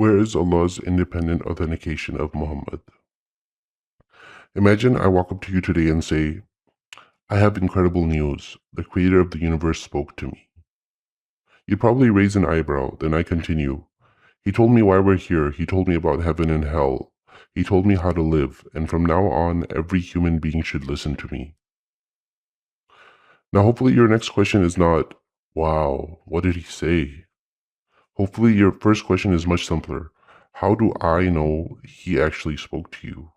Where is Allah's independent authentication of Muhammad? Imagine I walk up to you today and say, I have incredible news. The creator of the universe spoke to me. You'd probably raise an eyebrow, then I continue. He told me why we're here. He told me about heaven and hell. He told me how to live, and from now on, every human being should listen to me. Now, hopefully your next question is not, wow, what did he say? Hopefully your first question is much simpler. How do I know he actually spoke to you?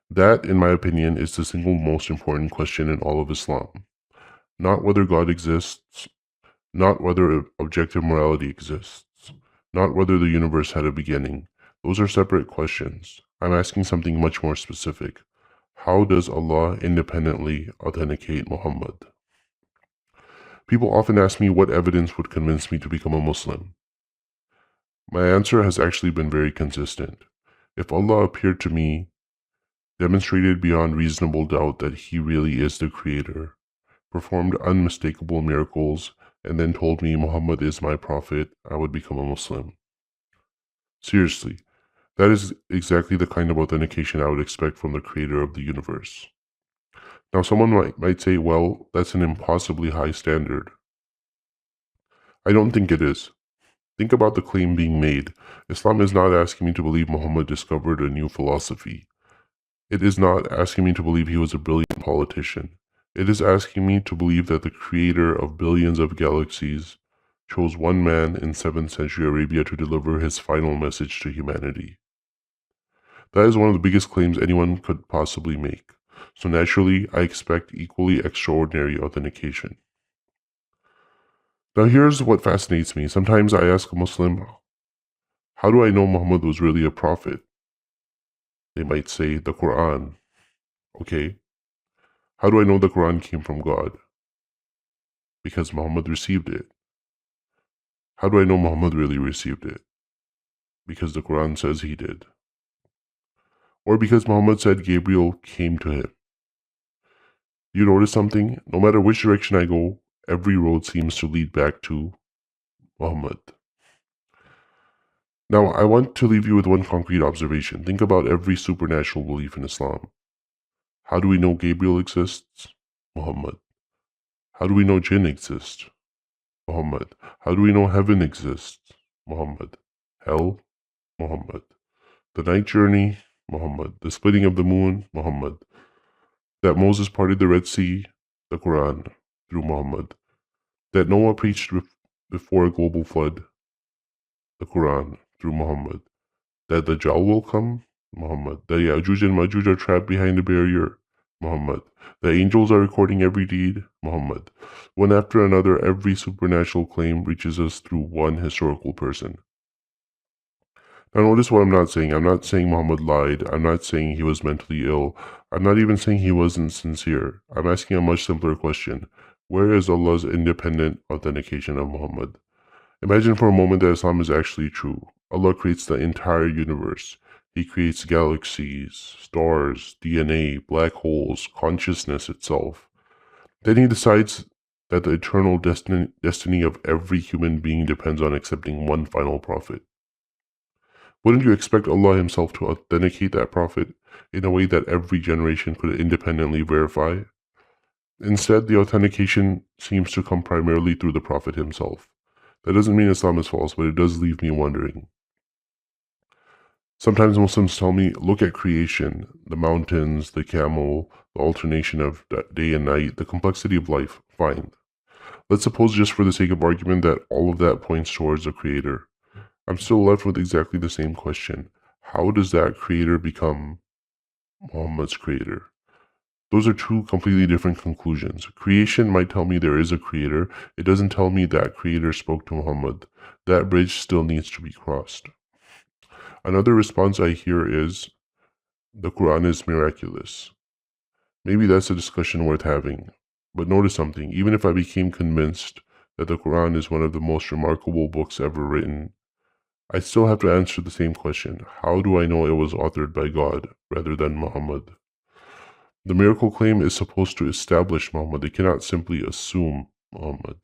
That, in my opinion, is the single most important question in all of Islam. Not whether God exists, not whether objective morality exists, not whether the universe had a beginning. Those are separate questions. I'm asking something much more specific. How does Allah independently authenticate Muhammad? People often ask me what evidence would convince me to become a Muslim. My answer has actually been very consistent. If Allah appeared to me, demonstrated beyond reasonable doubt that He really is the Creator, performed unmistakable miracles, and then told me Muhammad is my prophet, I would become a Muslim. Seriously, that is exactly the kind of authentication I would expect from the Creator of the universe. Now someone might say, well, that's an impossibly high standard. I don't think it is. Think about the claim being made. Islam is not asking me to believe Muhammad discovered a new philosophy. It is not asking me to believe he was a brilliant politician. It is asking me to believe that the creator of billions of galaxies chose one man in 7th century Arabia to deliver his final message to humanity. That is one of the biggest claims anyone could possibly make. So naturally, I expect equally extraordinary authentication. Now here's what fascinates me. Sometimes I ask a Muslim, how do I know Muhammad was really a prophet? They might say, the Quran. Okay. How do I know the Quran came from God? Because Muhammad received it. How do I know Muhammad really received it? Because the Quran says he did. Or because Muhammad said Gabriel came to him. You notice something? No matter which direction I go, every road seems to lead back to Muhammad. Now, I want to leave you with one concrete observation. Think about every supernatural belief in Islam. How do we know Gabriel exists? Muhammad. How do we know jinn exist? Muhammad. How do we know heaven exists? Muhammad. Hell? Muhammad. The night journey? Muhammad. The splitting of the moon? Muhammad. That Moses parted the Red Sea? The Quran. Through Muhammad. That Noah preached before a global flood? The Quran. Through Muhammad. That the Dajjal will come? Muhammad. That Ya'juj and Ma'juj are trapped behind a barrier? Muhammad. The angels are recording every deed? Muhammad. One after another, every supernatural claim reaches us through one historical person. Now notice what I'm not saying. I'm not saying Muhammad lied. I'm not saying he was mentally ill. I'm not even saying he wasn't sincere. I'm asking a much simpler question. Where is Allah's independent authentication of Muhammad? Imagine for a moment that Islam is actually true. Allah creates the entire universe. He creates galaxies, stars, DNA, black holes, consciousness itself. Then he decides that the eternal destiny of every human being depends on accepting one final prophet. Wouldn't you expect Allah himself to authenticate that prophet in a way that every generation could independently verify? Instead, the authentication seems to come primarily through the prophet himself. That doesn't mean Islam is false, but it does leave me wondering. Sometimes Muslims tell me, look at creation, the mountains, the camel, the alternation of day and night, the complexity of life. Fine. Let's suppose, just for the sake of argument, that all of that points towards a creator. I'm still left with exactly the same question. How does that creator become Muhammad's creator? Those are two completely different conclusions. Creation might tell me there is a creator. It doesn't tell me that creator spoke to Muhammad. That bridge still needs to be crossed. Another response I hear is, the Quran is miraculous. Maybe that's a discussion worth having. But notice something, even if I became convinced that the Quran is one of the most remarkable books ever written, I still have to answer the same question. How do I know it was authored by God rather than Muhammad? The miracle claim is supposed to establish Muhammad. It cannot simply assume Muhammad.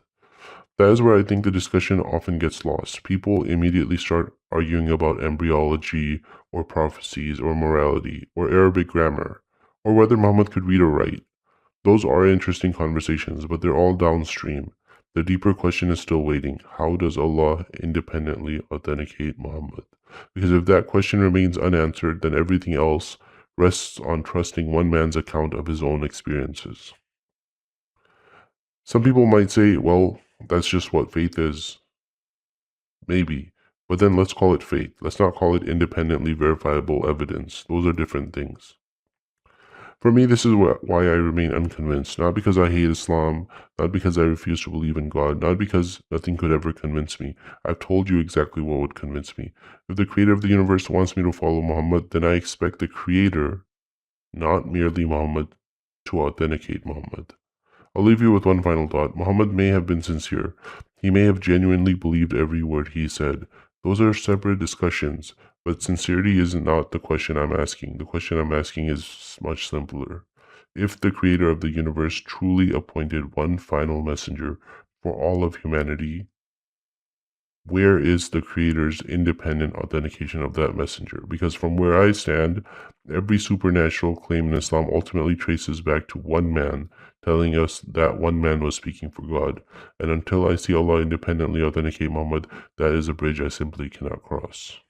That is where I think the discussion often gets lost. People immediately start arguing about embryology, or prophecies, or morality, or Arabic grammar, or whether Muhammad could read or write. Those are interesting conversations, but they're all downstream. The deeper question is still waiting. How does Allah independently authenticate Muhammad? Because if that question remains unanswered, then everything else rests on trusting one man's account of his own experiences. Some people might say, well, that's just what faith is. Maybe. But then let's call it faith. Let's not call it independently verifiable evidence. Those are different things. For me, this is why I remain unconvinced. Not because I hate Islam, not because I refuse to believe in God, not because nothing could ever convince me. I've told you exactly what would convince me. If the creator of the universe wants me to follow Muhammad, then I expect the creator, not merely Muhammad, to authenticate Muhammad. I'll leave you with one final thought. Muhammad may have been sincere. He may have genuinely believed every word he said. Those are separate discussions, but sincerity is not the question I'm asking. The question I'm asking is much simpler. If the creator of the universe truly appointed one final messenger for all of humanity, where is the creator's independent authentication of that messenger? Because from where I stand, every supernatural claim in Islam ultimately traces back to one man, telling us that one man was speaking for God. And until I see Allah independently authenticate Muhammad, that is a bridge I simply cannot cross.